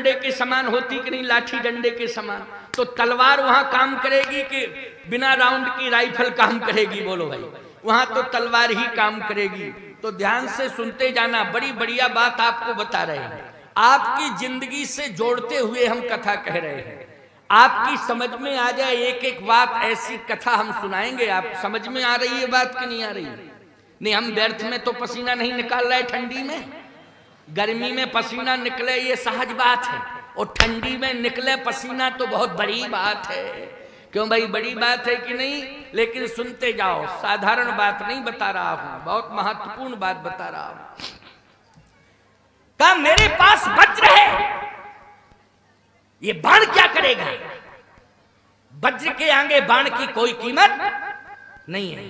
डंडे के समान होती कि नहीं, लाठी डंडे के समान। तो तलवार वहां काम करेगी कि बिना राउंड की राइफल काम करेगी? बोलो भाई, वहां तो तलवार ही काम करेगी। तो ध्यान से सुनते जाना, बड़ी बढ़िया बात आपको बता रहे हैं, आपकी जिंदगी से जोड़ते हुए हम कथा कह रहे हैं। आपकी समझ में आ जाए एक एक बात, ऐसी कथा हम सुनाएंगे। आप समझ में आ रही है बात कि नहीं आ रही? नहीं, हम व्यर्थ में तो पसीना नहीं निकाल रहे। ठंडी में, गर्मी में पसीना निकले ये सहज बात है, और ठंडी में निकले पसीना तो बहुत बड़ी बात है। क्यों भाई, बड़ी बात है कि नहीं? लेकिन सुनते जाओ, साधारण बात नहीं बता रहा हूं, बहुत महत्वपूर्ण बात बता रहा हूं। कहा मेरे पास वज्र है, ये बाण क्या करेगा? वज्र के आगे बाण की कोई कीमत नहीं है।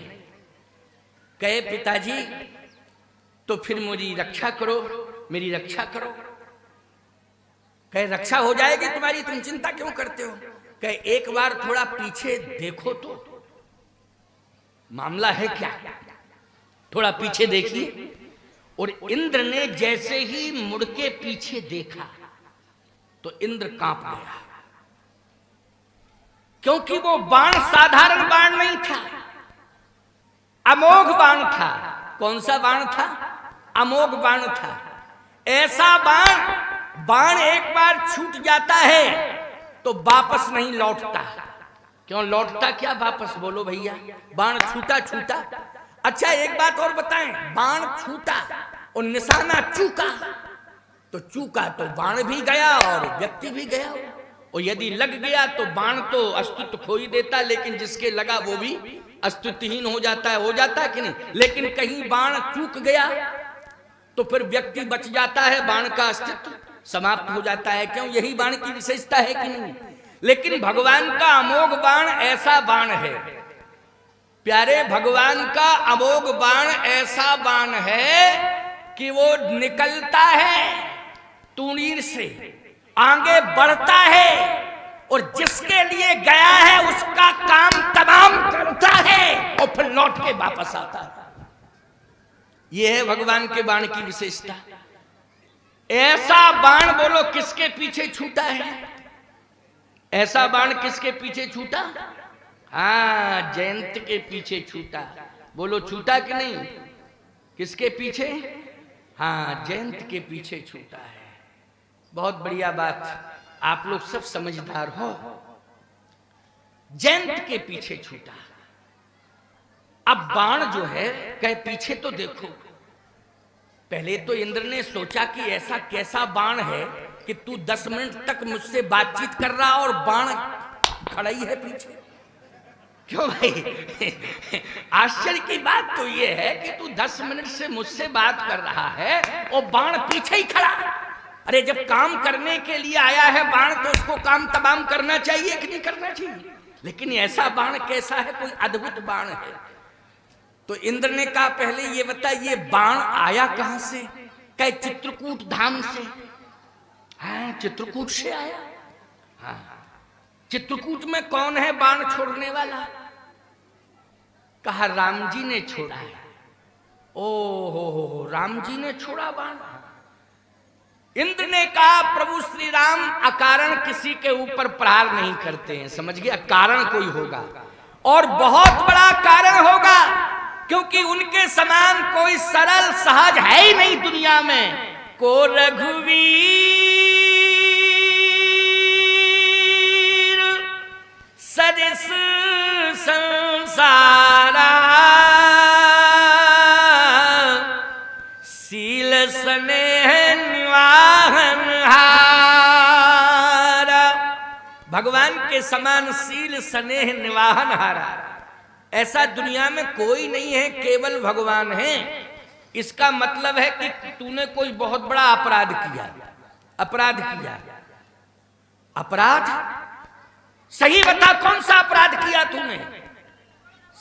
कहे पिताजी तो फिर मेरी रक्षा करो, मेरी रक्षा करो। कहे रक्षा हो जाएगी तुम्हारी, तुम चिंता क्यों करते हो? कहे एक बार थोड़ा पीछे देखो तो, मामला है क्या? थोड़ा पीछे देखिए। और इंद्र ने जैसे ही मुड़ के पीछे देखा तो इंद्र कांप गया, क्योंकि वो बाण साधारण बाण नहीं था, अमोघ बाण था। कौन सा बाण था? अमोघ बाण था। ऐसा बाण एक बार छूट जाता है तो वापस नहीं लौटता। क्यों लौटता क्या वापस? बोलो भैया, बाण छूटा छूटा। अच्छा एक बात और बताएं, बाण छूटा और निशाना चूका तो चूका तो बाण भी गया और व्यक्ति भी गया। और यदि लग गया तो बाण तो अस्तित्व खो ही देता, लेकिन जिसके लगा वो भी अस्तित्वहीन हो जाता है कि नहीं? लेकिन कहीं बाण चूक गया तो फिर व्यक्ति बच जाता है, बाण का अस्तित्व समाप्त हो जाता है। क्यों? यही बाण की विशेषता है कि नहीं? लेकिन भगवान का अमोघ बाण ऐसा बाण है, प्यारे भगवान का अमोघ बाण ऐसा बाण है कि वो निकलता है तुनीर से, आगे बढ़ता है, और जिसके लिए गया है उसका काम तमाम करता है और फिर लौट के वापस आता है। यह है भगवान के बाण की विशेषता। ऐसा बाण बोलो किसके पीछे छूटा है? ऐसा बाण किसके पीछे छूटा? हाँ, जयंत के पीछे छूटा। बोलो छूटा कि नहीं? किसके पीछे? हाँ, जयंत के पीछे छूटा है। बहुत बढ़िया बात, आप लोग सब समझदार हो। जयंत के पीछे छूटा। अब बाण जो है, कहे पीछे तो देखो। पहले तो इंद्र ने सोचा कि ऐसा कैसा बाण है कि तू 10 मिनट तक मुझसे बातचीत कर रहा और बाण खड़ा ही है पीछे। क्यों भाई? आश्चर्य की बात तो यह है कि तू 10 मिनट से मुझसे बात कर रहा है और बाण पीछे ही खड़ा। अरे जब काम करने के लिए आया है बाण तो उसको काम तमाम करना चाहिए कि नहीं करना चाहिए? लेकिन ऐसा बाण कैसा है? कोई अद्भुत बाण है। तो इंद्र ने कहा पहले ये बता, ये बाण आया कहां से? कहे चित्रकूट धाम से। हाँ, चित्रकूट से आया। हाँ, चित्रकूट में कौन है बाण छोड़ने वाला? कहा राम जी ने छोड़ा है। ओ हो, राम जी ने छोड़ा बाण। इंद्र ने कहा प्रभु श्री राम अकारण किसी के ऊपर प्रहार नहीं करते हैं, समझ गया? कारण कोई होगा और बहुत बड़ा कारण होगा, क्योंकि उनके समान कोई सरल सहज है ही नहीं दुनिया में। को रघुवीर सरिस संसारा, सील स्नेह निवाहन हारा। भगवान के समान सील स्नेह निवाहन हारा ऐसा दुनिया में कोई नहीं है, केवल भगवान है। इसका मतलब है कि तूने कोई बहुत बड़ा अपराध किया। अपराध सही बता, कौन सा अपराध किया तूने?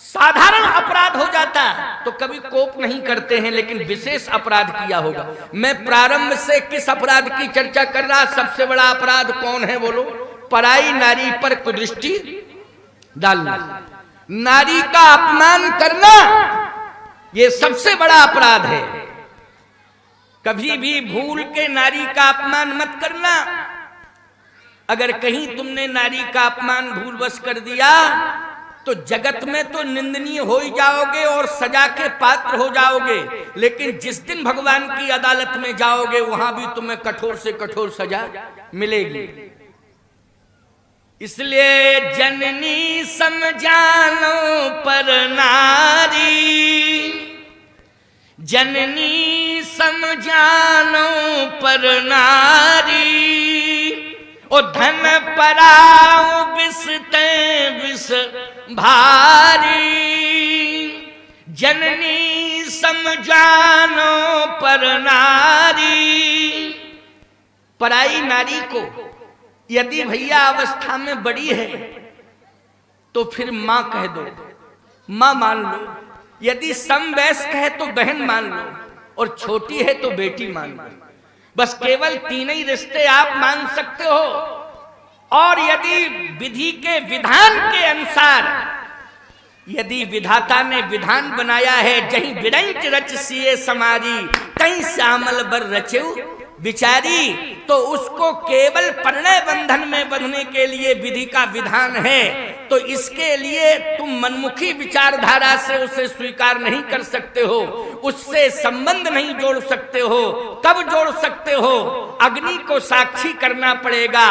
साधारण अपराध हो जाता तो कभी कोप नहीं करते हैं, लेकिन विशेष अपराध किया होगा। मैं प्रारंभ से किस अपराध की चर्चा कर रहा? सबसे बड़ा अपराध कौन है बोलो? पराई नारी पर कुदृष्टि डालना, नारी का अपमान करना, यह सबसे बड़ा अपराध है। कभी भी भूल के नारी का अपमान मत करना। अगर कहीं तुमने नारी का अपमान भूलवश कर दिया तो जगत में तो निंदनीय हो ही जाओगे और सजा के पात्र हो जाओगे, लेकिन जिस दिन भगवान की अदालत में जाओगे वहां भी तुम्हें कठोर से कठोर सजा मिलेगी। इसलिए जननी समझानो पर नारी, जननी समझानो पर नारी, ओ धन पराओ बिसते बिस भारी, जननी समझानो पर नारी। पराई नारी को यदि भैया अवस्था में बड़ी है तो फिर मां कह दो, मां मान लो, यदि समवयस्क है तो बहन मान लो, और छोटी है तो बेटी मान लो। बस केवल तीन ही रिश्ते आप मान सकते हो। और यदि विधि के विधान के अनुसार, यदि विधाता ने विधान बनाया है, जहीं बिरंच रच सिए समारी, कहीं श्यामल बर रचेऊ बिचारी, तो उसको केवल परिणय बंधन में बंधने के लिए विधि का विधान है। तो इसके लिए तुम मनमुखी विचारधारा से उसे स्वीकार नहीं कर सकते हो, उससे संबंध नहीं जोड़ सकते हो। कब जोड़ सकते हो? अग्नि को साक्षी करना पड़ेगा,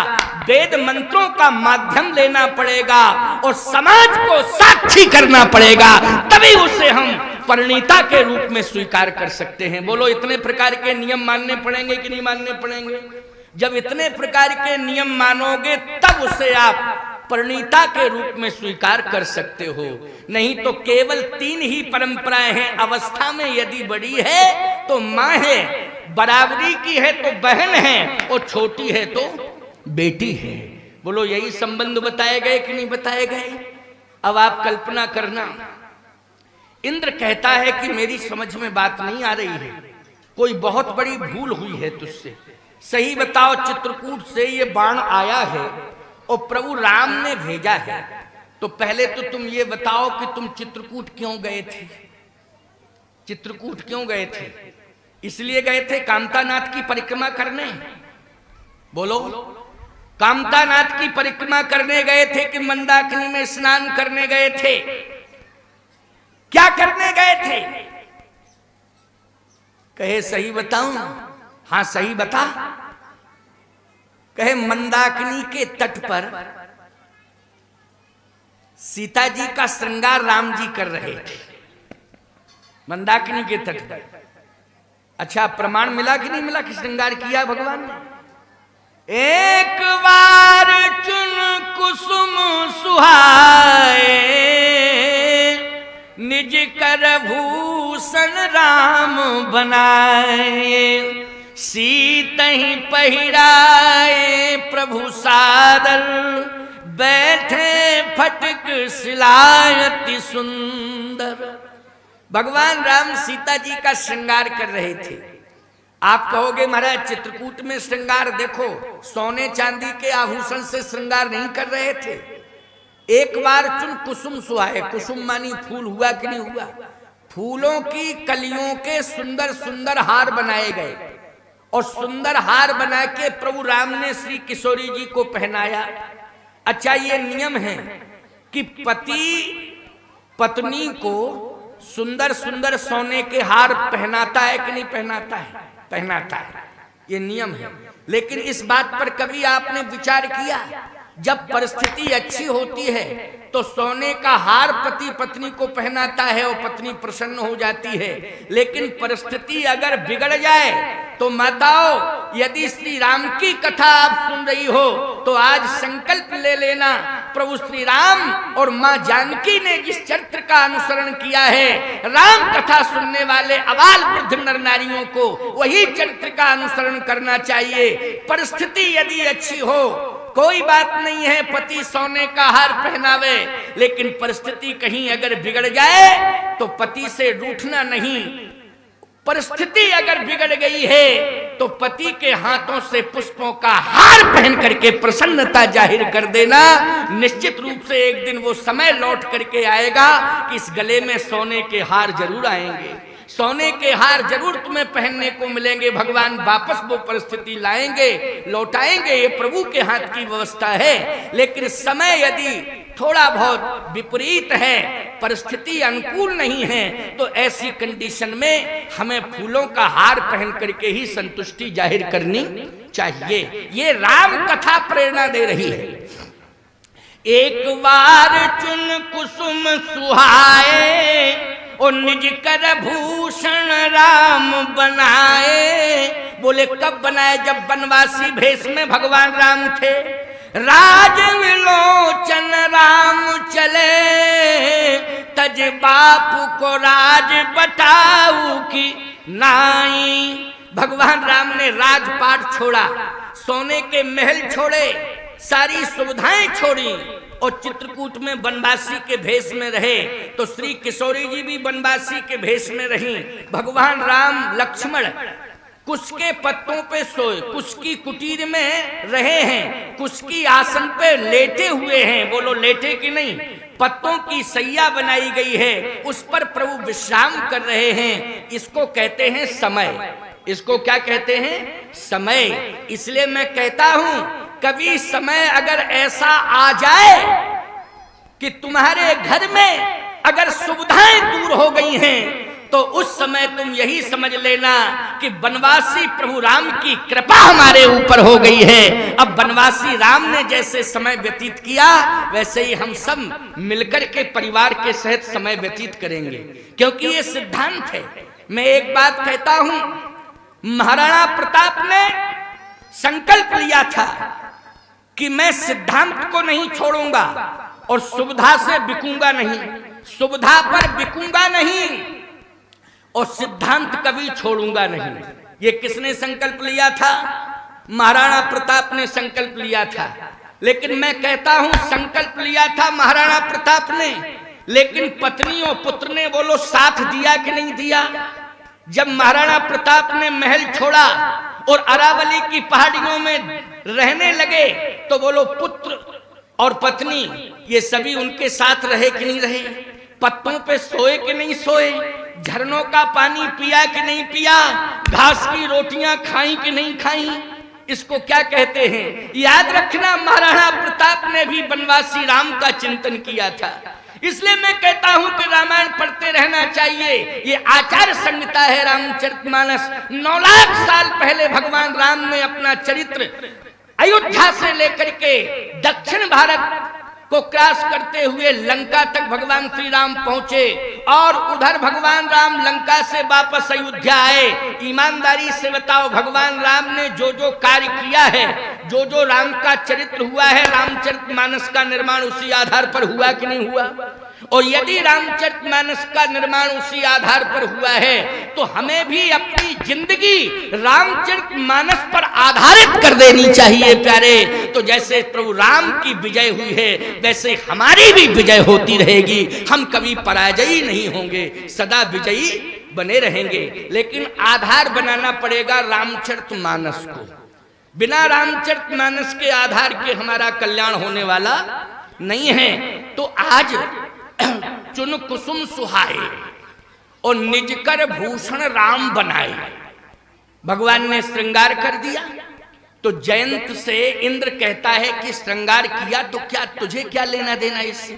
वेद मंत्रों का माध्यम लेना पड़ेगा और समाज को साक्षी करना पड़ेगा, तभी उसे हम परिणीता के रूप में स्वीकार कर सकते हैं। बोलो, इतने प्रकार के नियम मानने पड़ेंगे कि नहीं मानने पड़ेंगे? जब इतने प्रकार के नियम मानोगे तब उसे आप परिणीता के रूप में स्वीकार कर सकते हो। नहीं तो केवल तीन ही परंपराएं हैं। अवस्था में यदि बड़ी है तो मां है, बराबरी की है तो बहन है, और छोटी है तो बेटी है। बोलो, यही संबंध बताए गए कि नहीं बताए गए? अब आप कल्पना करना, इंद्र कहता है कि मेरी समझ में बात नहीं आ रही है, कोई बहुत बड़ी भूल हुई है तुझसे। सही बताओ, चित्रकूट से ये बाण आया है और प्रभु राम ने भेजा है, तो पहले तो तुम ये बताओ कि तुम चित्रकूट क्यों गए थे? चित्रकूट क्यों गए थे? इसलिए गए थे कामतानाथ की परिक्रमा करने? बोलो, कामतानाथ की परिक्रमा करने गए थे कि मंदाकिनी में स्नान करने गए थे? क्या करने गए थे? कहे सही बताऊं? हाँ सही बता। कहे मंदाकिनी के तट पर सीता जी का श्रृंगार राम जी कर रहे थे, मंदाकिनी के तट पर। अच्छा, प्रमाण मिला कि नहीं मिला कि श्रृंगार किया भगवान ने? एक बार चुन कुसुम सुहाए, निज कर भूषण राम बनाए, सीतहि पहिराए प्रभु सादर, बैठे फटक सिलायति सुंदर। भगवान राम सीता जी का श्रृंगार कर रहे थे। आप कहोगे महाराज चित्रकूट में श्रृंगार देखो, सोने चांदी के आभूषण से श्रृंगार नहीं कर रहे थे। एक बार चुन कुसुम सुहाए, कुसुम मानी फूल, हुआ कि नहीं हुआ? फूलों की कलियों के सुंदर सुंदर हार बनाए गए और सुंदर हार बना के प्रभु राम ने श्री किशोरी जी को पहनाया। अच्छा, ये नियम है कि पति पत्नी को सुंदर सुंदर सोने के हार पहनाता है कि नहीं पहनाता है? पहनाता है, ये नियम है। लेकिन इस बात पर कभी आपने विचार किया, जब परिस्थिति अच्छी होती है तो सोने का हार पति पत्नी को पहनाता है और पत्नी प्रसन्न हो जाती है, लेकिन परिस्थिति अगर बिगड़ जाए तो माताओं, यदि श्री राम की कथा आप सुन रही हो तो आज संकल्प ले लेना, प्रभु श्री राम और मां जानकी ने जिस चरित्र का अनुसरण किया है, राम कथा सुनने वाले अबाल वृद्ध नर नारियों को वही चरित्र का अनुसरण करना चाहिए। परिस्थिति यदि अच्छी हो कोई बात नहीं है, पति सोने का हार पहनावे, लेकिन परिस्थिति कहीं अगर बिगड़ जाए तो पति से रूठना नहीं। परिस्थिति अगर बिगड़ गई है तो पति के हाथों से पुष्पों का हार पहन करके प्रसन्नता जाहिर कर देना। निश्चित रूप से एक दिन वो समय लौट करके आएगा कि इस गले में सोने के हार जरूर आएंगे, सोने के हार जरूर तुम्हें पहनने को मिलेंगे, भगवान वापस वो परिस्थिति लाएंगे, लौटाएंगे, ये प्रभु के हाथ की व्यवस्था है। लेकिन समय यदि थोड़ा बहुत विपरीत है, परिस्थिति अनुकूल नहीं है, तो ऐसी कंडीशन में हमें फूलों का हार पहन करके ही संतुष्टि जाहिर करनी चाहिए। ये राम कथा प्रेरणा दे रही है। एक बार चुन कुसुम सुहाए, और निज कर भूषण राम बनाए। बोले कब बनाए? जब बनवासी भेष में भगवान राम थे। राज विलोचन राम चले, तज बापू को राज बटाऊ की नाई। भगवान राम ने राजपाट छोड़ा, सोने के महल छोड़े, सारी सुविधाएं छोड़ी और चित्रकूट में वनवासी के भेष में रहे। तो श्री किशोरी जी भी वनवासी के भेष में रही। भगवान राम लक्ष्मण कुश के पत्तों पे सोए, कुश की कुटीर में रहे हैं, कुश की आसन पे लेटे हुए हैं। बोलो लेटे कि नहीं? पत्तों की सैया बनाई गई है, उस पर प्रभु विश्राम कर रहे हैं। इसको कहते हैं समय। इसको क्या कहते हैं? समय। इसलिए मैं कहता हूं, कभी समय अगर ऐसा आ जाए कि तुम्हारे घर में अगर सुविधाएं दूर हो गई हैं, तो उस समय तुम यही समझ लेना कि वनवासी प्रभु राम की कृपा हमारे ऊपर हो गई है। अब वनवासी राम ने जैसे समय व्यतीत किया, वैसे ही हम सब मिलकर के परिवार के सहित समय व्यतीत करेंगे, क्योंकि ये सिद्धांत है। मैं एक बात कहता हूं, महाराणा प्रताप ने संकल्प लिया था कि मैं सिद्धांत को नहीं छोड़ूंगा और सुविधा से बिकूंगा नहीं, सुविधा पर बिकूंगा नहीं और सिद्धांत कभी छोड़ूंगा नहीं। ये किसने संकल्प लिया था? महाराणा प्रताप ने संकल्प लिया था। लेकिन मैं कहता हूं, संकल्प लिया था महाराणा प्रताप ने, लेकिन पत्नी और पुत्र ने बोलो साथ दिया कि नहीं दिया? जब महाराणा प्रताप ने महल छोड़ा और अरावली की पहाड़ियों में रहने लगे, तो बोलो पुत्र और पत्नी ये सभी उनके साथ रहे कि नहीं रहे? पत्तों पे सोए कि नहीं सोए? झरनों का पानी पिया कि नहीं पिया? घास की रोटियां खाई कि नहीं खाई? इसको क्या कहते हैं? याद रखना, महाराणा प्रताप ने भी वनवासी राम का चिंतन किया था। इसलिए मैं कहता हूं कि रामायण पढ़ते रहना चाहिए। ये आचार संहिता है रामचरितमानस। 9 लाख साल पहले भगवान राम ने अपना चरित्र अयोध्या से लेकर के दक्षिण भारत को क्रॉस करते हुए लंका तक भगवान श्री राम पहुंचे और उधर भगवान राम लंका से वापस अयोध्या आए। ईमानदारी से बताओ, भगवान राम ने जो जो कार्य किया है, जो जो राम का चरित्र हुआ है, रामचरितमानस का निर्माण उसी आधार पर हुआ कि नहीं हुआ? और यदि रामचरितमानस का निर्माण उसी आधार पर हुआ है, तो हमें भी अपनी जिंदगी रामचरितमानस पर आधारित कर देनी चाहिए प्यारे। तो जैसे प्रभु राम की विजय हुई है, वैसे हमारी भी विजय होती रहेगी। हम कभी पराजयी नहीं होंगे, सदा विजयी बने रहेंगे। लेकिन आधार बनाना पड़ेगा रामचरितमानस को। बिना रामचरितमानस के आधार के हमारा कल्याण होने वाला नहीं है। तो आज चुन कुसुम सुहाए और निज कर भूषण राम बनाए, भगवान ने श्रृंगार कर दिया। तो जयंत से इंद्र कहता है कि श्रृंगार किया तो क्या, तुझे क्या लेना देना इससे?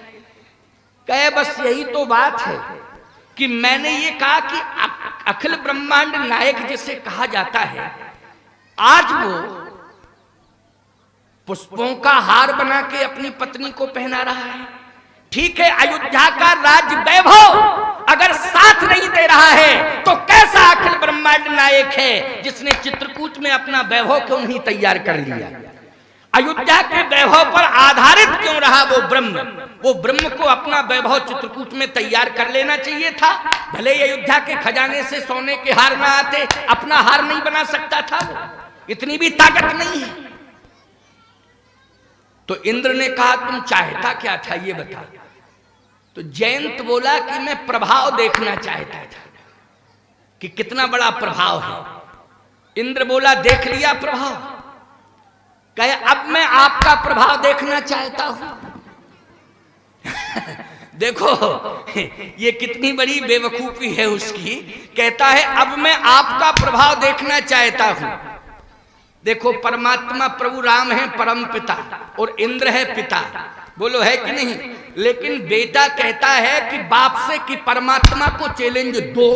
कहे बस यही तो बात है कि मैंने ये कहा कि अखिल ब्रह्मांड नायक जिसे कहा जाता है, आज वो पुष्पों का हार बना के अपनी पत्नी को पहना रहा है। ठीक है, अयोध्या का राज्य वैभव अगर साथ नहीं दे रहा है, तो कैसा अखिल ब्रह्मांड नायक है जिसने चित्रकूट में अपना वैभव क्यों नहीं तैयार कर लिया? अयोध्या के वैभव पर आधारित क्यों रहा वो ब्रह्म? वो ब्रह्म को अपना वैभव चित्रकूट में तैयार कर लेना चाहिए था। भले अयोध्या के खजाने से सोने के हार ना आते, अपना हार नहीं बना सकता था वो? इतनी भी ताकत नहीं है। तो इंद्र ने कहा तुम चाहता क्या था ये बता। तो जयंत बोला कि मैं प्रभाव देखना चाहता था कि कितना बड़ा प्रभाव है। इंद्र बोला देख लिया प्रभाव? कहे अब मैं आपका प्रभाव देखना चाहता हूं। देखो ये कितनी बड़ी बेवकूफी है उसकी। कहता है अब मैं आपका प्रभाव देखना चाहता हूं। देखो परमात्मा प्रभु राम है परम पिता और इंद्र है पिता, बोलो है कि नहीं? लेकिन बेटा कहता है कि बाप से कि परमात्मा को चैलेंज दो।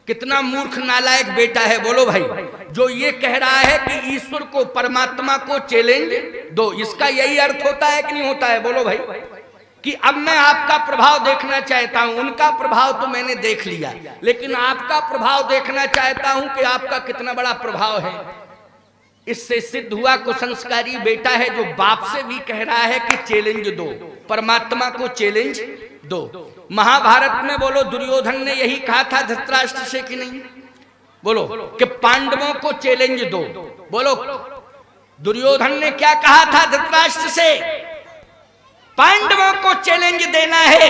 कितना मूर्ख नालायक बेटा है, बोलो भाई, जो ये कह रहा है कि ईश्वर को परमात्मा को चैलेंज दो। इसका यही अर्थ होता है कि नहीं होता है, बोलो भाई, कि अब मैं आपका प्रभाव देखना चाहता हूं। उनका प्रभाव तो मैंने देख लिया, लेकिन आपका प्रभाव देखना चाहता हूं कि आपका कितना बड़ा प्रभाव है। इससे सिद्ध हुआ कुसंस्कारी बेटा है जो बाप से भी कह रहा है कि चैलेंज दो, परमात्मा को चैलेंज दो। महाभारत में बोलो दुर्योधन ने यही कहा था धृतराष्ट्र से कि नहीं? बोलो कि पांडवों को चैलेंज दो। बोलो दुर्योधन ने क्या कहा था धृतराष्ट्र से? पांडवों को चैलेंज देना है।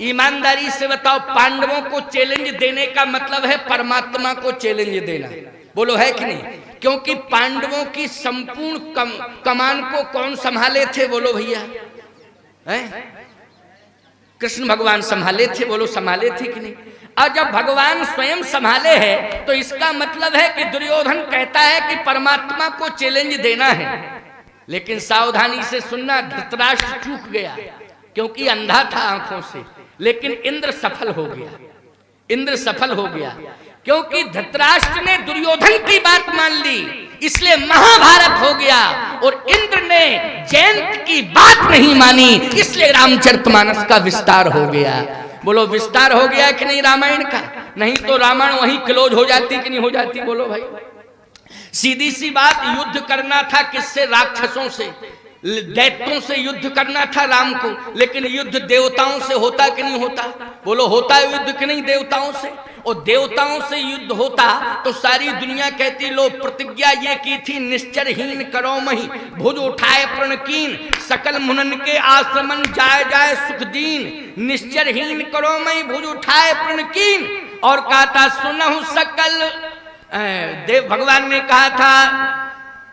ईमानदारी से बताओ, पांडवों को चैलेंज देने का मतलब है परमात्मा को चैलेंज देना, बोलो है कि नहीं? क्योंकि पांडवों की संपूर्ण कमान को कौन संभाले थे, बोलो भैया? कृष्ण भगवान संभाले थे, बोलो संभाले थे कि नहीं? और जब भगवान स्वयं संभाले हैं तो इसका मतलब है कि दुर्योधन कहता है कि परमात्मा को चैलेंज देना है। लेकिन सावधानी से सुनना, धृतराष्ट्र चूक गया क्योंकि अंधा था आंखों से, लेकिन इंद्र सफल हो गया। इंद्र सफल हो गया क्योंकि धृतराष्ट्र ने दुर्योधन की बात मान ली, इसलिए महाभारत हो गया। और इंद्र ने जयंत की बात नहीं मानी, इसलिए रामचरितमानस का विस्तार हो गया। बोलो विस्तार हो गया कि नहीं रामायण का? नहीं तो रामायण वहीं क्लोज हो जाती कि नहीं हो जाती, बोलो भाई? सीधी सी बात, युद्ध करना था किससे? राक्षसों से, दैत्यों से युद्ध करना था राम को। लेकिन युद्ध देवताओं से होता कि नहीं होता? बोलो होता है युद्ध कि नहीं देवताओं से? और देवताओं से युद्ध होता तो सारी दुनिया कहती, लो प्रतिज्ञा ये की थी निश्चरहीन करो मही, भुज उठाए प्रणकीन, सकल मुनन के आश्रमन जाय जाय सुख दीन। निश्चरहीन करो मही भुज उठाए प्रणकीन। और कहा था सुनहु सकल, देव भगवान ने कहा था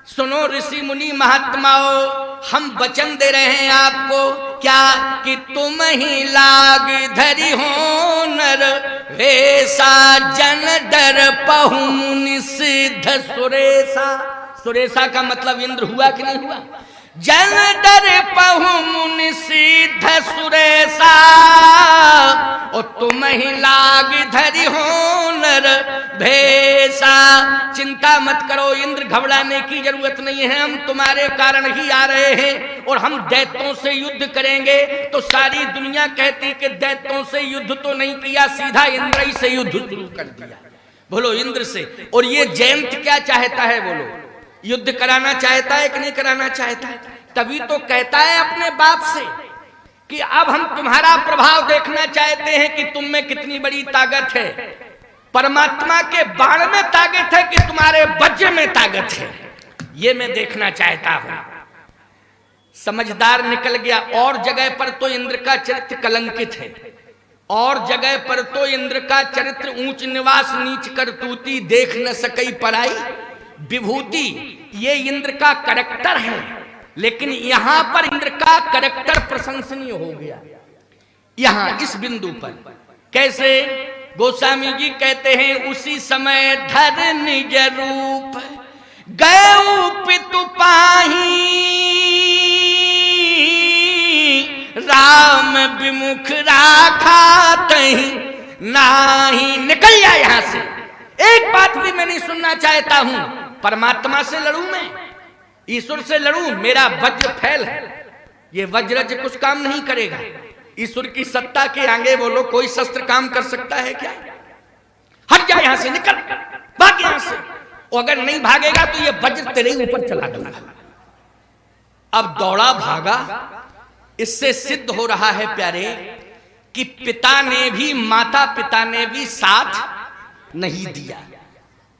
सुनो ऋषि मुनि महात्माओं, हम वचन दे रहे हैं आपको, क्या कि तुम ही लाग धरी हो नर वैसा, जन डर पहु मुनि सिद्ध सुरेशा। सुरेशा का मतलब इंद्र हुआ कि नहीं हुआ? जन डर पहु मुनि सिद्ध सुरेशा, और तुम ही लाग धरी हो नर भेसा। चिंता मत करो इंद्र, घबराने की जरूरत नहीं है, हम तुम्हारे कारण ही आ रहे हैं। और हम दैत्यों से युद्ध करेंगे। तो सारी दुनिया कहती कि दैत्यों से युद्ध तो नहीं किया, सीधा इंद्र ही से युद्ध शुरू कर दिया, बोलो इंद्र से। और ये जयंत क्या चाहता है, बोलो युद्ध कराना चाहता है कि नहीं कराना चाहता है? तभी तो कहता है अपने बाप से कि अब हम तुम्हारा प्रभाव देखना चाहते हैं कि तुम में कितनी बड़ी ताकत है। परमात्मा के बाण में ताकत है कि तुम्हारे वज्र में ताकत है, ये मैं देखना चाहता हूं। समझदार निकल गया। और जगह पर तो इंद्र का चरित्र कलंकित है, और जगह पर तो इंद्र का चरित्र ऊंच निवास नीच करतूती, देख न सकई पराई विभूति, ये इंद्र का करैक्टर है। लेकिन यहां पर इंद्र का करैक्टर प्रशंसनीय हो गया। यहां इस बिंदु पर कैसे? गोस्वामी जी कहते हैं उसी समय धर निज रूप गए पितु पाही, राम विमुख राखा तहीं नाही। निकल जा यहां से, एक बात भी मैं नहीं सुनना चाहता हूं। परमात्मा से लड़ूं मैं, ईश्वर से लड़ूं, मेरा वज्र फैल है, ये वज्रज कुछ काम नहीं करेगा। ईश्वर की सत्ता के आगे बोलो कोई शस्त्र काम कर सकता है क्या? हट जा यहां से, निकल, भाग यहां से। और अगर नहीं भागेगा तो ये वज्र तेरे ऊपर चला दूंगा। अब दौड़ा भागा। इससे सिद्ध हो रहा है प्यारे कि पिता ने भी, माता पिता ने भी साथ नहीं दिया।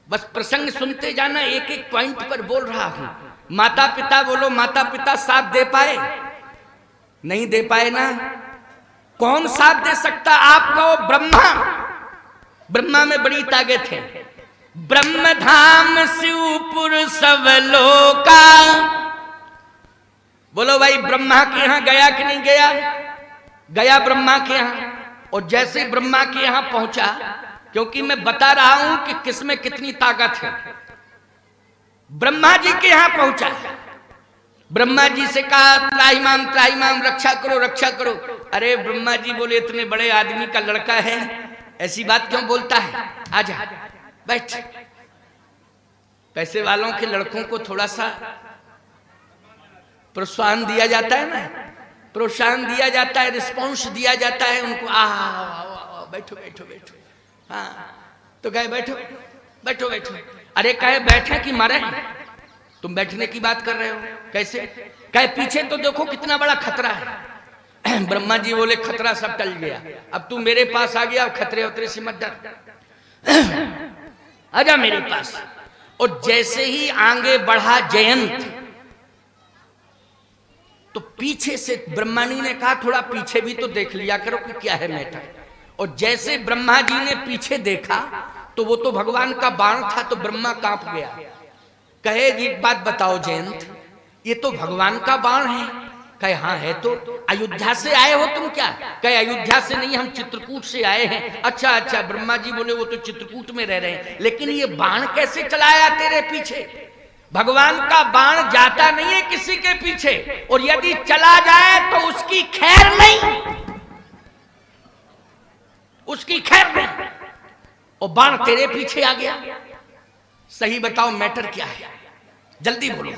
बस प्रसंग सुनते जाना, एक एक पॉइंट पर बोल रहा हूं। माता पिता बोलो, माता पिता साथ दे पाए? नहीं दे पाए ना। कौन साथ दे सकता? आप कहो ब्रह्मा। ब्रह्मा में बड़ी ताकत है। ब्रह्म धाम शिवपुर सब लोका। बोलो भाई ब्रह्मा के यहां गया कि नहीं गया? गया ब्रह्मा के यहां, और जैसे ब्रह्मा के यहां पहुंचा, क्योंकि मैं बता रहा हूं कि किसमें कितनी ताकत है, ब्रह्मा जी के यहां पहुंचा, ब्रह्मा जी से कहा त्राहिमाम त्राहिमाम, रक्षा करो रक्षा करो। अरे ब्रह्मा जी बोले इतने बड़े आदमी का लड़का है, ऐसी बात क्यों बोलता है, आजा बैठ। पैसे वालों के लड़कों को थोड़ा सा प्रोत्साहन दिया जाता है ना, प्रोत्साहन दिया जाता है, रिस्पॉन्स दिया जाता है उनको, बैठो बैठो बैठो, हाँ तो कहे बैठो बैठो बैठो। अरे कहे बैठे कि मरे, तुम बैठने की बात कर रहे हो, कैसे? कहे पीछे तो देखो कितना बड़ा खतरा है। ब्रह्मा जी बोले खतरा सब टल गया, अब तू मेरे पास आ गया, अब खतरे उतरे से मत डर, आजा मेरे पास। और जैसे ही आगे बढ़ा जयंत, तो पीछे से ब्रह्मानी ने कहा थोड़ा पीछे भी तो देख लिया करो कि क्या है मैटर। और जैसे ब्रह्मा जी ने पीछे देखा तो वो तो भगवान का बाण था, तो ब्रह्मा कांप गया। कहे एक बात बताओ जयंत, ये तो भगवान का बाण है। कहे हाँ है तो। अयोध्या से आए हो तुम क्या? कहे अयोध्या से नहीं, हम चित्रकूट से आए हैं। अच्छा अच्छा। ब्रह्मा जी बोले वो तो चित्रकूट में रह रहे हैं, लेकिन ये बाण कैसे चलाया तेरे पीछे? भगवान का बाण जाता नहीं है किसी के पीछे, और यदि चला जाए तो उसकी खैर नहीं, उसकी खैर नहीं, और बाण तेरे पीछे आ गया। सही बताओ मैटर क्या है, जल्दी बोलो।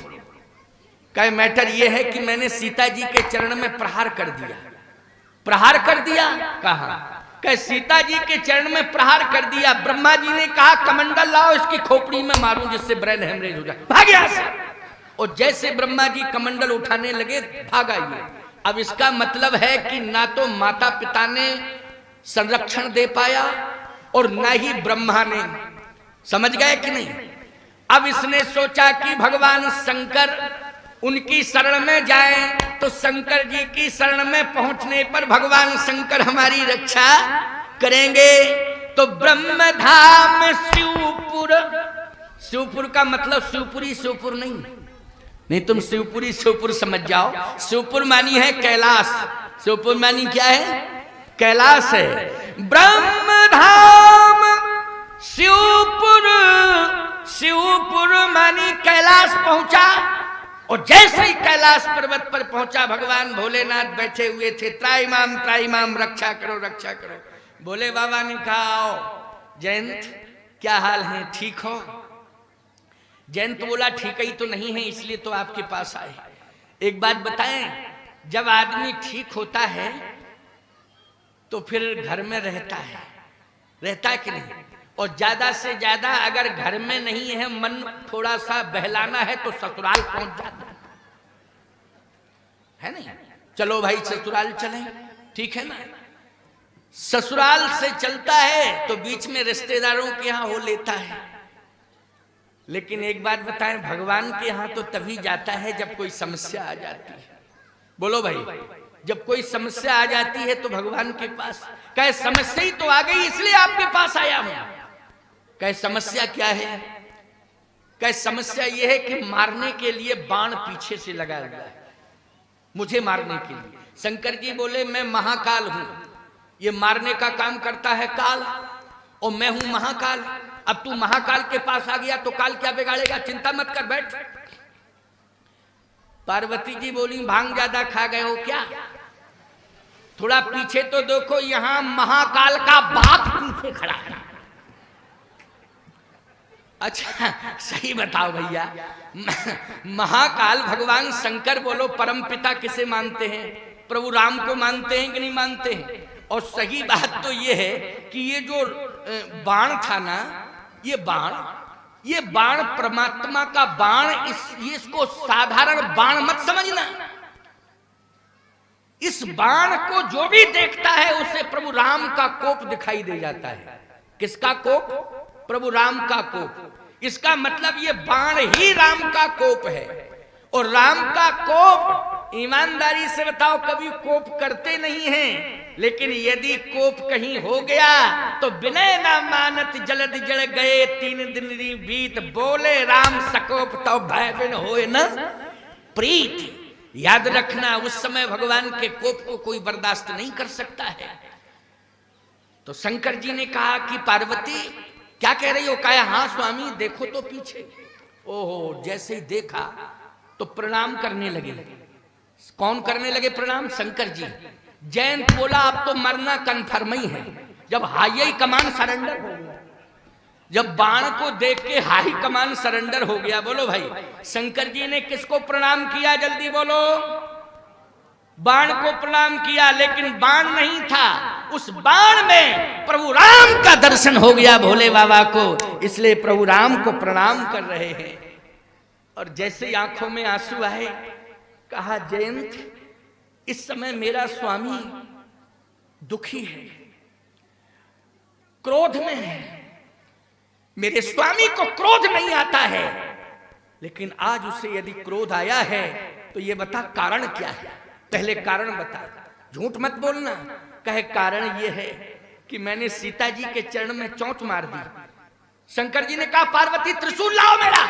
कहे मैटर यह है कि मैंने सीता जी के चरण में प्रहार कर दिया। प्रहार कर दिया? कहा। कहे सीता जी के चरण में प्रहार कर दिया। ब्रह्मा जी ने कहा कमंडल लाओ, इसकी खोपड़ी में मारूं जिससे ब्रेन हेमरेज हो जाए, भाग यहां से। और जैसे ब्रह्मा जी कमंडल उठाने लगे, भागा ये। अब इसका मतलब है कि ना तो माता पिता ने संरक्षण दे पाया और ना ही ब्रह्मा ने। समझ गए कि नहीं? अब इसने सोचा कि भगवान शंकर उनकी शरण में जाएं, तो शंकर जी की शरण में पहुंचने पर भगवान शंकर हमारी रक्षा करेंगे। तो ब्रह्मधाम शिवपुर, शिवपुर का मतलब शिवपुरी शिवपुर नहीं, तुम शिवपुरी शिवपुर समझ जाओ। शिवपुर मानी है कैलाश, शिवपुर मानी क्या है? कैलाश है। ब्रह्मधाम शिवपुर, शिवपुर मानी कैलाश पहुंचा। और जैसे ही कैलाश पर्वत पर पहुंचा, भगवान भोलेनाथ बैठे हुए थे। त्राहिमाम त्राहिमाम, रक्षा करो रक्षा करो। भोले बाबा ने कहा आओ जयंत, क्या हाल है, ठीक हो? जयंत बोला ठीक ही तो नहीं है, इसलिए तो आपके पास आए। एक बात बताएं, जब आदमी ठीक होता है तो फिर घर में रहता है कि नहीं? और ज्यादा से ज्यादा अगर घर में नहीं है, मन थोड़ा सा बहलाना है तो ससुराल पहुंच जाता है नहीं? चलो भाई ससुराल चलें, ठीक है ना? ससुराल से चलता है तो बीच में रिश्तेदारों के यहां हो लेता है। लेकिन एक बात बताएं, भगवान के यहां तो तभी जाता है जब कोई समस्या आ जाती है। बोलो भाई, जब कोई समस्या आ जाती है तो भगवान के पास। कहे समस्या ही तो आ गई, इसलिए आपके पास आया हूं। कहे समस्या क्या है? कहे समस्या यह है कि मारने के लिए बाण पीछे से लगा हुआ है, मुझे मारने के लिए। शंकर जी बोले मैं महाकाल हूं, ये मारने का काम करता है काल, और मैं हूं महाकाल। अब तू महाकाल के पास आ गया तो काल क्या बिगाड़ेगा, चिंता मत कर, बैठ। पार्वती जी बोली भांग ज्यादा खा गए हो क्या? थोड़ा पीछे तो देखो, यहां महाकाल का बाप पीछे खड़ा है। अच्छा सही बताओ भैया, महाकाल भगवान शंकर बोलो परम पिता किसे मानते हैं? प्रभु राम को मानते हैं कि नहीं मानते हैं? और सही बात तो ये है कि ये जो बाण था ना, ये बाण परमात्मा का बाण, इसको साधारण बाण मत समझना। इस बाण को जो भी देखता है उसे प्रभु राम का कोप दिखाई दे जाता है। किसका कोप? प्रभु राम का कोप। इसका मतलब ये बाण ही राम का कोप है। और राम का कोप, ईमानदारी से बताओ, कभी कोप करते नहीं हैं, लेकिन यदि कोप कहीं हो गया तो विनय ना मानत जलद जड़ गए 3 दिन बीत, बोले राम सकोप तो भय बिन होए न प्रीत। याद रखना, उस समय भगवान के कोप को कोई बर्दाश्त नहीं कर सकता है। तो शंकर जी ने कहा कि पार्वती क्या कह रही हो? कहा हाँ स्वामी देखो तो पीछे। ओहो, जैसे ही देखा तो प्रणाम करने लगे। कौन करने लगे प्रणाम? शंकर जी। जयंत बोला अब तो मरना कन्फर्म ही है। जब हाई कमान सरेंडर हो गया, जब बाण को देख के हाई कमान सरेंडर हो गया, बोलो भाई शंकर जी ने किसको प्रणाम किया? जल्दी बोलो। बाण को प्रणाम किया, लेकिन बाण नहीं था, उस बाण में प्रभु राम का दर्शन हो गया भोले बाबा को, इसलिए प्रभु राम को प्रणाम कर रहे हैं। और जैसे आंखों में आंसू आए, कहा जयंत इस समय मेरा स्वामी दुखी है, क्रोध में है। मेरे स्वामी को क्रोध नहीं आता है, लेकिन आज उसे यदि क्रोध आया है तो ये बता कारण क्या है? पहले कारण बता, झूठ मत बोलना। कहे कारण ये है कि मैंने सीता जी के चरण में चोट मार दी। शंकर जी ने कहा पार्वती त्रिशूल लाओ मेरा,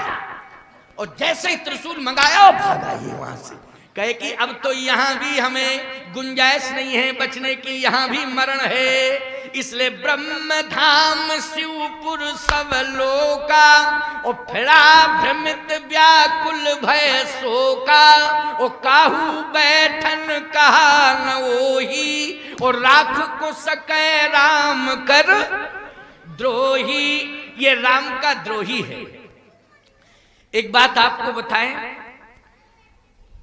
और जैसे ही त्रिशूल मंगाया भागा ये वहां से। कहे कि अब तो यहां भी हमें गुंजाइश नहीं है बचने की, यहां भी मरण है। इसलिए ब्रह्म धाम शिवपुर सब लोका, और फिरा भ्रमित व्याकुल भय शोका। ओ काहू बैठन कहा न ओही, और राख को सकै राम कर द्रोही। ये राम का द्रोही है। एक बात आपको बताएं,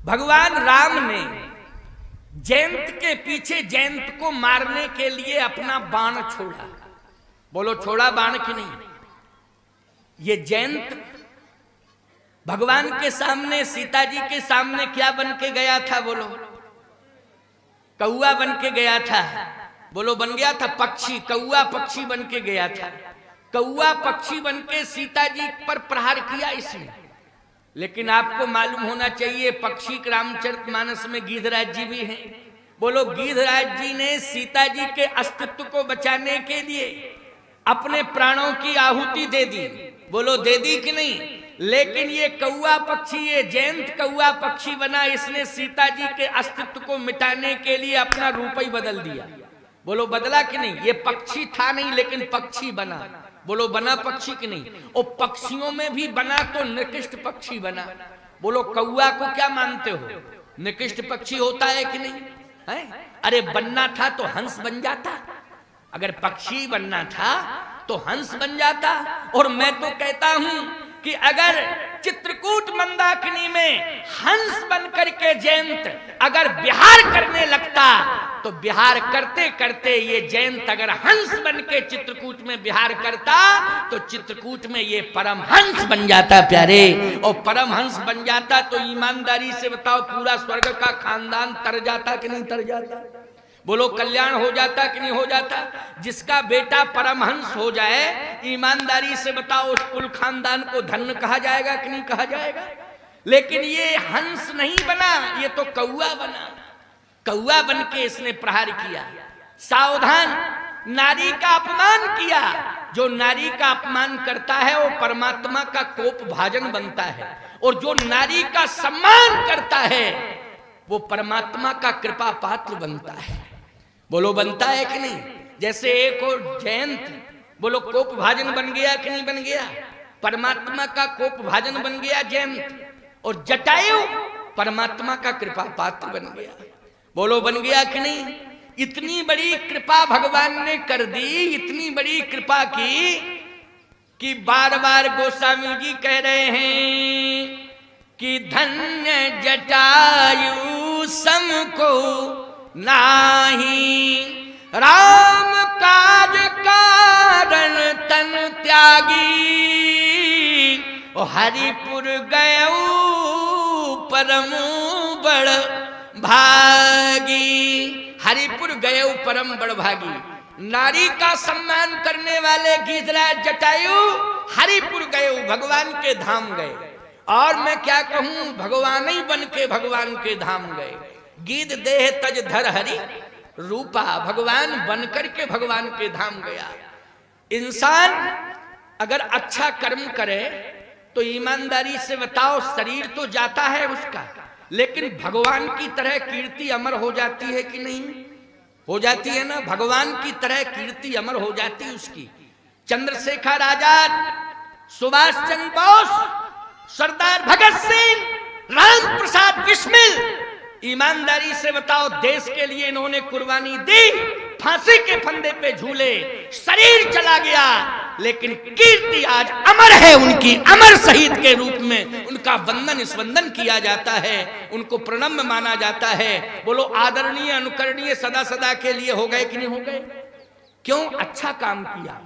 भगवान राम ने जयंत के पीछे जयंत को मारने के लिए अपना बाण छोड़ा। बोलो छोड़ा बाण कि नहीं? ये जयंत भगवान के सामने, सीता जी के सामने क्या बन के गया था? बोलो कौआ बन के गया था। बोलो बन गया था पक्षी, कौआ पक्षी बन के गया था। कौआ पक्षी बन के सीता जी पर प्रहार किया इसने। लेकिन आपको मालूम होना चाहिए पक्षी रामचरितमानस में गीधराज जी भी हैं। बोलो गीधराज जी ने सीता जी के अस्तित्व को बचाने के लिए अपने प्राणों की आहुति दे दी। बोलो दे दी कि नहीं? लेकिन ये कौआ पक्षी, ये जयंत कौआ पक्षी बना, इसने सीता जी के अस्तित्व को मिटाने के लिए अपना रूप ही बदल दिया। बोलो बदला कि नहीं? ये पक्षी था नहीं लेकिन पक्षी बना। बोलो बना पक्षी कि नहीं? और पक्षियों में भी बना तो निकृष्ट पक्षी बना। बोलो कौआ को क्या मानते हो? निकृष्ट पक्षी होता है कि नहीं है? अरे बनना था तो हंस बन जाता, अगर पक्षी बनना था तो हंस बन जाता। और मैं तो कहता हूं कि अगर चित्रकूट मंदाकिनी में हंस बन करके जयंत अगर विहार करने लगता, तो विहार करते करते ये जयंत अगर हंस बन के चित्रकूट में विहार करता, तो चित्रकूट में ये परमहंस बन जाता प्यारे। और परमहंस बन जाता तो ईमानदारी से बताओ पूरा स्वर्ग का खानदान तर जाता कि नहीं तर जाता? बोलो कल्याण हो जाता कि नहीं हो जाता? जिसका बेटा परमहंस हो जाए, ईमानदारी से बताओ उस कुल खानदान को धन्य कहा जाएगा कि नहीं कहा जाएगा? लेकिन ये हंस नहीं बना, ये तो कौआ बना। कौआ बन के इसने प्रहार किया। सावधान, नारी का अपमान किया। जो नारी का अपमान करता है वो परमात्मा का कोप भाजन बनता है, और जो नारी का सम्मान करता है वो परमात्मा का कृपा पात्र बनता है। बोलो बनता है कि नहीं? जैसे एक और जयंत, बोलो कोप भाजन बन गया कि नहीं बन गया? परमात्मा का कोप भाजन बन गया जयंत। और जटायु परमात्मा का कृपा पात्र बन गया। बोलो बन गया कि नहीं? इतनी बड़ी कृपा भगवान ने कर दी, इतनी बड़ी कृपा की कि बार बार गोस्वामी जी कह रहे हैं कि धन्य जटायु सम को नाही, राम काज कारण तन त्यागी। ओ हरिपुर गयऊ परम बड़ भागी। हरिपुर गयऊ परम बड़ भागी। नारी का सम्मान करने वाले गीधराज जटायु हरिपुर गयऊ, भगवान के धाम गए। और मैं क्या कहूं, भगवान ही बन के भगवान के धाम गए। गीध देह तज धर हरि रूपा, भगवान बनकर के भगवान के धाम गया। इंसान अगर अच्छा कर्म करे तो ईमानदारी से बताओ शरीर तो जाता है उसका, लेकिन भगवान की तरह कीर्ति अमर हो जाती है कि नहीं? हो जाती है ना। भगवान की तरह कीर्ति अमर हो जाती है उसकी। चंद्रशेखर आजाद, सुभाष चंद्र बोस, सरदार भगत सिंह, राम प्रसाद बिस्मिल, ईमानदारी से बताओ, देश के लिए इन्होंने कुर्बानी दी, फांसी के फंदे पे झूले, शरीर चला गया, लेकिन कीर्ति आज अमर है उनकी। अमर शहीद के रूप में उनका वंदन स्वंदन किया जाता है, उनको प्रणम्य माना जाता है। बोलो आदरणीय अनुकरणीय सदा सदा के लिए हो गए कि नहीं हो गए? क्यों? अच्छा काम किया।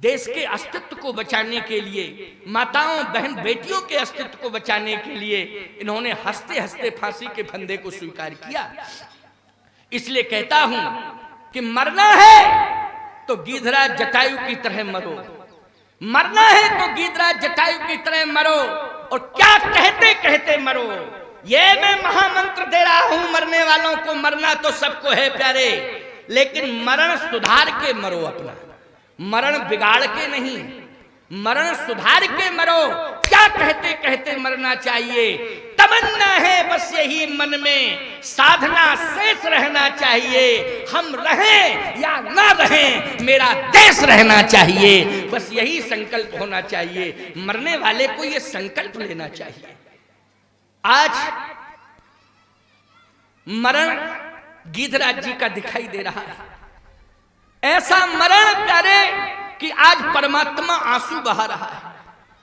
देश के अस्तित्व को बचाने के लिए, माताओं बहन बेटियों के अस्तित्व को बचाने के लिए इन्होंने हंसते हंसते फांसी के फंदे को स्वीकार किया। इसलिए कहता हूं कि मरना है तो गीधराज जटायु की तरह मरो, मरना है तो गीधराज जटायु की तरह मरो। और क्या कहते कहते मरो, ये मैं महामंत्र दे रहा हूं मरने वालों को। मरना तो सबको है प्यारे, लेकिन मरण सुधार के मरो अपना, मरण बिगाड़ के नहीं, मरण सुधार के मरो। क्या कहते कहते मरना चाहिए? तमन्ना है बस यही मन में, साधना शेष रहना चाहिए। हम रहें या ना रहें, मेरा देश रहना चाहिए, बस यही संकल्प होना चाहिए। मरने वाले को यह संकल्प लेना चाहिए। आज मरण गीधराज जी का दिखाई दे रहा है। ऐसा मरण प्यारे कि आज परमात्मा आंसू बहा रहा है।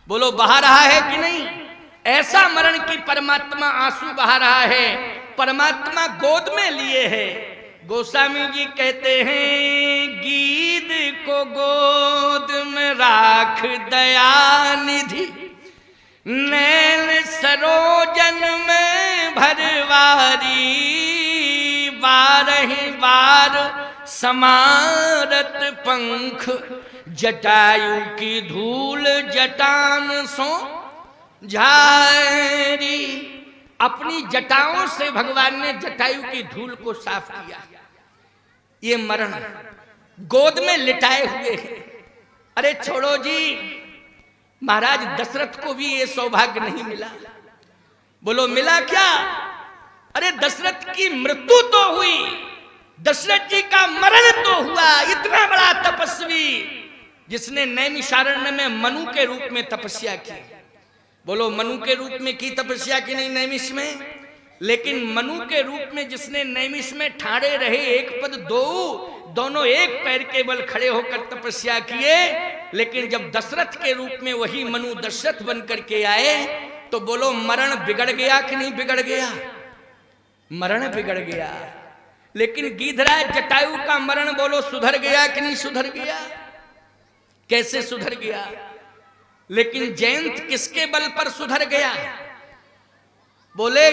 बोलो बहा रहा है कि नहीं? ऐसा मरण कि परमात्मा आंसू बहा रहा है, परमात्मा गोद में लिए है। गोस्वामी जी कहते हैं, गीध को गोद में राख दयानिधि, नैन सरोजन में भरवारी, बारह बार समारत पंख, जटायु की धूल जटान सो झारी। अपनी जटाओं से भगवान ने जटायु की धूल को साफ किया। ये मरण गोद में लिटाए हुए हैं। अरे छोड़ो जी, महाराज दशरथ को भी ये सौभाग्य नहीं मिला। बोलो मिला क्या? अरे दशरथ की मृत्यु तो हुई, दशरथ जी का मरण तो हुआ। इतना बड़ा तपस्वी जिसने नैमिषारण्य में मनु के रूप में तपस्या की। बोलो मनु के रूप में की तपस्या की नहीं नैमिष में, लेकिन मनु के रूप में जिसने नैमिष में ठाड़े रहे, एक पद दो, दोनों एक पैर के बल खड़े होकर तपस्या किए। लेकिन जब दशरथ के रूप में वही मनु दशरथ बन करके आए, तो बोलो मरण बिगड़ गया कि नहीं बिगड़ गया? मरण बिगड़ गया। लेकिन गीधराज जटायु का मरण बोलो सुधर गया कि नहीं सुधर गया? कैसे सुधर गया? लेकिन जयंत किसके बल पर सुधर गया? बोले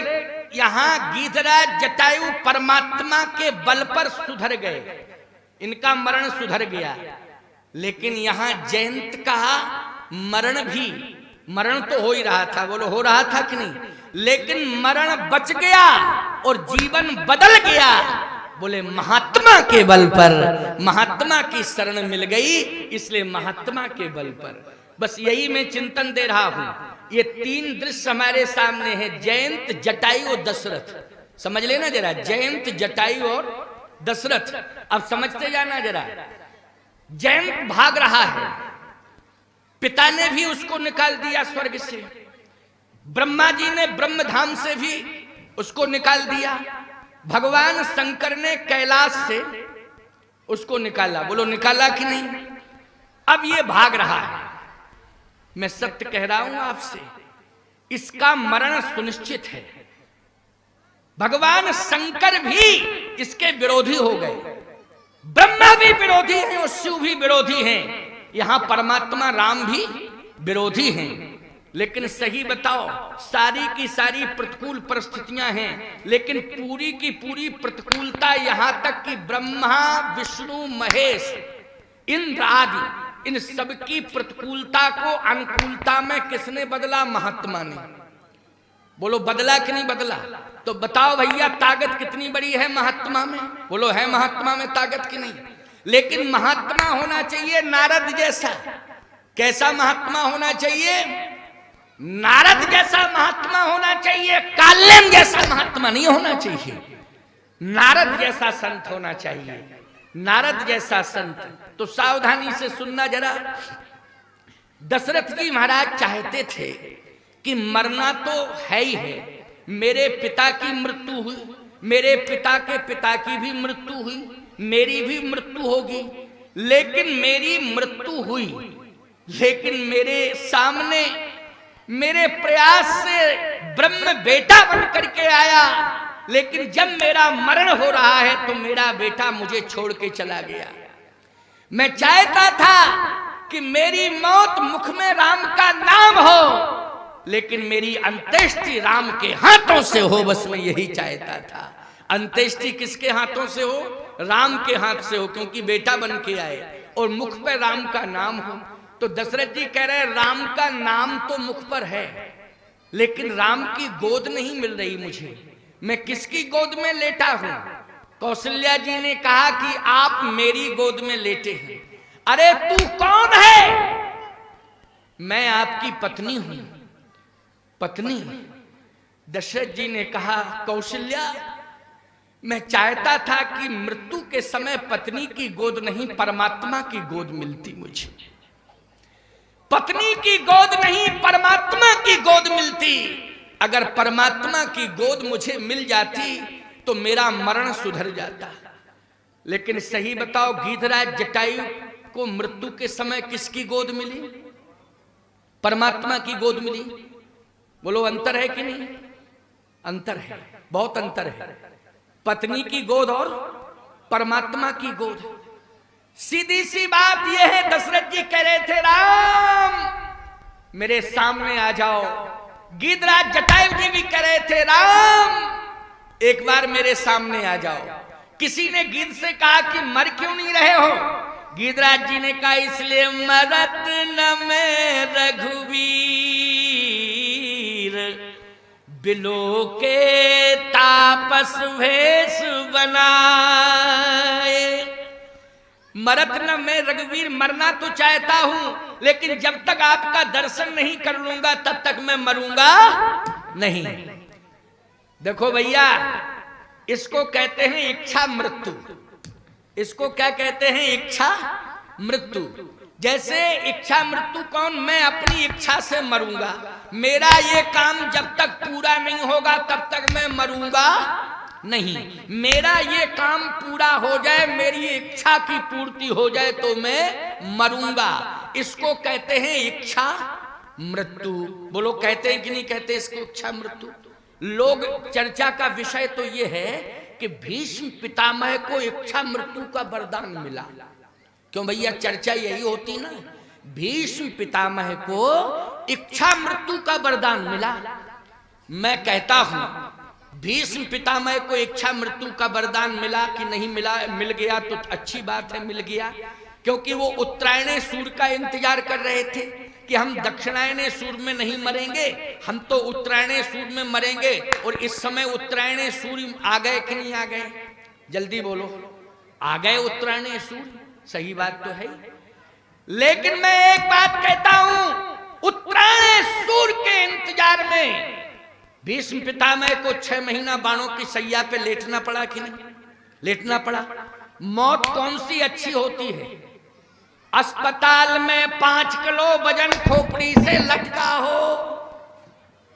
यहां गीधराज जटायु परमात्मा के बल पर सुधर गए, इनका मरण सुधर गया। लेकिन यहां जयंत का मरण भी, मरण तो हो ही रहा था, बोलो हो रहा था कि नहीं, लेकिन मरण बच गया और जीवन बदल गया। बोले महात्मा के बल पर, महात्मा की शरण मिल गई, इसलिए महात्मा के बल पर। बस यही मैं चिंतन दे रहा हूं। ये तीन दृश्य हमारे सामने हैं, जयंत जटायु और दशरथ। समझ लेना जरा, जयंत जटायु और दशरथ। अब समझते जाना जरा। जयंत भाग रहा है, पिता ने भी उसको निकाल दिया स्वर्ग से, ब्रह्मा जी ने ब्रह्मधाम से भी उसको निकाल दिया, भगवान शंकर ने कैलाश से उसको निकाला। बोलो निकाला कि नहीं? अब ये भाग रहा है। मैं सत्य कह रहा हूं आपसे, इसका मरण सुनिश्चित है। भगवान शंकर भी इसके विरोधी हो गए, ब्रह्मा भी विरोधी हैं और शिव भी विरोधी हैं, यहां परमात्मा राम भी विरोधी हैं। लेकिन सही बताओ, सारी की सारी प्रतिकूल परिस्थितियां हैं, लेकिन पूरी की पूरी प्रतिकूलता यहां तक कि ब्रह्मा विष्णु महेश इंद्र आदि इन सब की प्रतिकूलता को अनुकूलता में किसने बदला? महात्मा ने। बोलो बदला कि नहीं बदला? तो बताओ भैया, ताकत कितनी बड़ी है महात्मा में? बोलो है महात्मा में ताकत कि नहीं? लेकिन महात्मा होना चाहिए नारद जैसा। कैसा महात्मा होना चाहिए? नारद जैसा महात्मा होना चाहिए, काल्याण जैसा महात्मा नहीं होना चाहिए। नारद जैसा संत होना चाहिए, नारद जैसा संत। तो सावधानी से सुनना जरा। दशरथ जी महाराज चाहते थे कि मरना तो है ही है, मेरे पिता की मृत्यु हुई, मेरे पिता के पिता की भी मृत्यु हुई, मेरी भी मृत्यु होगी, लेकिन मेरी मृत्यु हुई, लेकिन मेरे सामने मेरे प्रयास से ब्रह्म बेटा बन करके आया, लेकिन जब मेरा मरण हो रहा है तो मेरा बेटा मुझे छोड़ के चला गया। मैं चाहता था कि मेरी मौत मुख में राम का नाम हो, लेकिन मेरी अंत्येष्टि राम के हाथों से हो, बस मैं यही चाहता था। अंत्येष्टि किसके हाथों से हो? राम के हाथ से हो, क्योंकि बेटा बन के आए और मुख पे राम का नाम हो। तो दशरथ जी कह रहे राम का नाम तो मुख पर है, लेकिन राम की गोद नहीं मिल रही मुझे, मैं किसकी गोद में लेटा हूं? कौशल्या जी ने कहा कि आप मेरी गोद में लेटे हैं। अरे तू कौन है? मैं आपकी पत्नी हूं। पत्नी? दशरथ जी ने कहा कौशल्या, मैं चाहता था कि मृत्यु के समय पत्नी की गोद नहीं, परमात्मा की गोद मिलती मुझे। पत्नी की गोद नहीं, परमात्मा की गोद मिलती। अगर परमात्मा की गोद मुझे मिल जाती तो मेरा मरण सुधर जाता। लेकिन सही बताओ, गीधराज जटायु को मृत्यु के समय किसकी गोद मिली? परमात्मा की गोद मिली। बोलो अंतर है कि नहीं? अंतर है, बहुत अंतर है। पत्नी की गोद और परमात्मा की गोद। सीधी सी बात यह है, दशरथ जी कह रहे थे राम मेरे सामने आ जाओ। गीधराज जटायु जी भी कह रहे थे राम एक बार मेरे सामने आ जाओ। किसी ने गीध से कहा कि मर क्यों नहीं रहे हो? गीधराज जी ने कहा इसलिए मरत न मैं रघुवीर बिलो के तापस भेष बनाए। मरत न मैं रघुवीर, मरना तो चाहता हूं, लेकिन जब तक आपका दर्शन नहीं कर लूंगा तब तक मैं मरूंगा नहीं। देखो भैया, इसको कहते हैं इच्छा मृत्यु। इसको क्या कहते हैं? इच्छा मृत्यु। जैसे इच्छा मृत्यु कौन? मैं अपनी इच्छा से मरूंगा, मेरा ये काम जब तक पूरा नहीं होगा तब तक मैं मरूंगा नहीं। मेरा ये काम पूरा हो जाए, मेरी इच्छा की पूर्ति हो जाए तो मैं मरूंगा। इसको कहते हैं इच्छा मृत्यु। बोलो कहते हैं कि नहीं कहते इसको इच्छा मृत्यु? लोग चर्चा का विषय तो ये है कि भीष्म पितामह को इच्छा मृत्यु का वरदान मिला। क्यों भैया, चर्चा यही होती ना, भीष्म पितामह को इच्छा मृत्यु का वरदान मिला। मैं कहता हूं भीष्म पितामह को इच्छा मृत्यु का वरदान मिला कि नहीं मिला? मिल गया तो अच्छी बात है, मिल गया, क्योंकि वो उत्तरायण सूर्य का इंतजार कर रहे थे कि हम दक्षिणायन सूर्य में नहीं मरेंगे, हम तो उत्तरायण सूर्य में मरेंगे। और इस समय उत्तरायण सूर्य आ गए कि नहीं आ गए? जल्दी बोलो, आ गए उत्तरायण सूर्य। सही बात तो है, लेकिन मैं एक बात कहता हूं, उत्तरायण सूर्य के इंतजार में भीष्म पितामह को 6 महीना बाणों की सैया पे लेटना पड़ा कि नहीं लेटना पड़ा? मौत कौन सी अच्छी होती है? अस्पताल में 5 किलो वजन खोपड़ी से लटका हो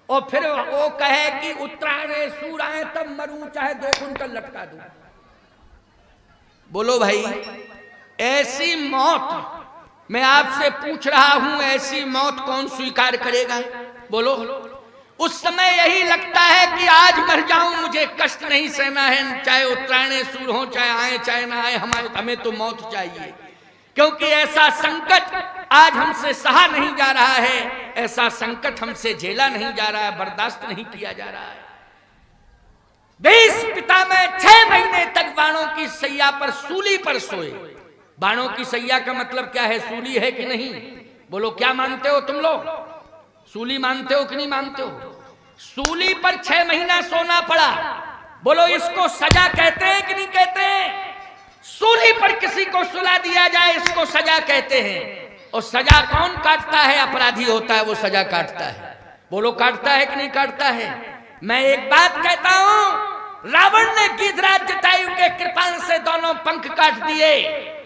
और फिर वो कहे कि उत्तरायण सूर्य आए तब मरूं, चाहे 2 कुंटल लटका दूं। बोलो भाई, ऐसी मौत मैं आपसे पूछ रहा हूं, ऐसी मौत कौन स्वीकार करेगा? बोलो। उस समय यही लगता है कि आज मर जाऊं, मुझे कष्ट नहीं सहना है, चाहे उत्तरायण सूर्य हो, चाहे आए चाहे ना आए, हमें तो मौत चाहिए। क्योंकि ऐसा संकट आज हमसे सहा नहीं जा रहा है, ऐसा संकट हमसे झेला नहीं जा रहा है, बर्दाश्त नहीं किया जा रहा है। भीष्म पितामह 6 महीने तक बाणों की सैया पर, सूली पर सोए। बाणों की सैया का मतलब क्या है? सूली है कि नहीं? बोलो, क्या मानते हो तुम लोग? सूली मानते हो कि नहीं मानते हो? सूली पर 6 महीना सोना पड़ा। बोलो, इसको सजा कहते हैं कि नहीं कहते हैं? सूली पर किसी को सुला दिया जाए, इसको सजा कहते हैं। और सजा कौन काटता है? अपराधी होता है वो सजा काटता है। बोलो काटता है कि नहीं काटता है? मैं एक बात कहता हूं, रावण ने गिद्धराज जटायु के कृपाण से दोनों पंख काट दिए,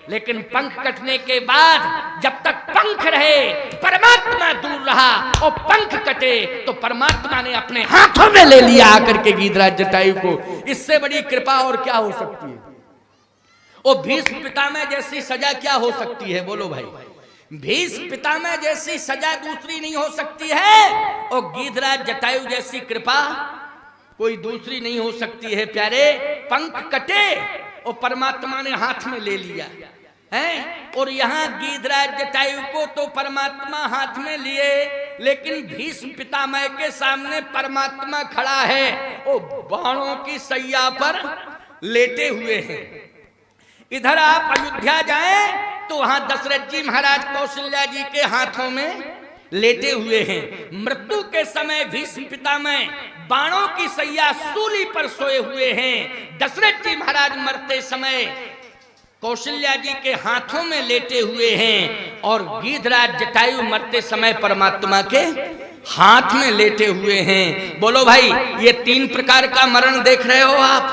लेकिन पंख कटने के बाद जब तक पंख रहे परमात्मा दूर रहा, और पंख कटे तो परमात्मा ने अपने हाथों में ले लिया आकर के गिद्धराज जटायु को। इससे बड़ी कृपा और क्या हो सकती है? और भीष्म पितामह जैसी सजा क्या हो सकती है? बोलो भाई, भीष्म पितामह जैसी सजा दूसरी नहीं हो सकती है, और गिद्धराज जटायु जैसी कृपा कोई दूसरी नहीं हो सकती है। प्यारे, पंख कटे और परमात्मा ने हाथ में ले लिया है, और यहां गिद्धराज जटायु को तो परमात्मा हाथ में लिए, लेकिन भीष्म पितामह के सामने परमात्मा खड़ा है और बाणों की सैया पर लेटे हुए हैं। इधर आप अयोध्या जाएं तो वहां दशरथ जी महाराज कौशल्या जी के हाथों में लेटे हुए हैं। मृत्यु के समय भीष्म पितामह बाणों की सैया सूली पर सोए हुए हैं। दशरथ जी महाराज मरते समय कौशल्या जी के हाथों में लेटे हुए हैं, और गिद्धराज जटायु मरते समय परमात्मा के हाथ में लेटे हुए हैं। बोलो भाई, ये तीन प्रकार का मरण देख रहे हो आप?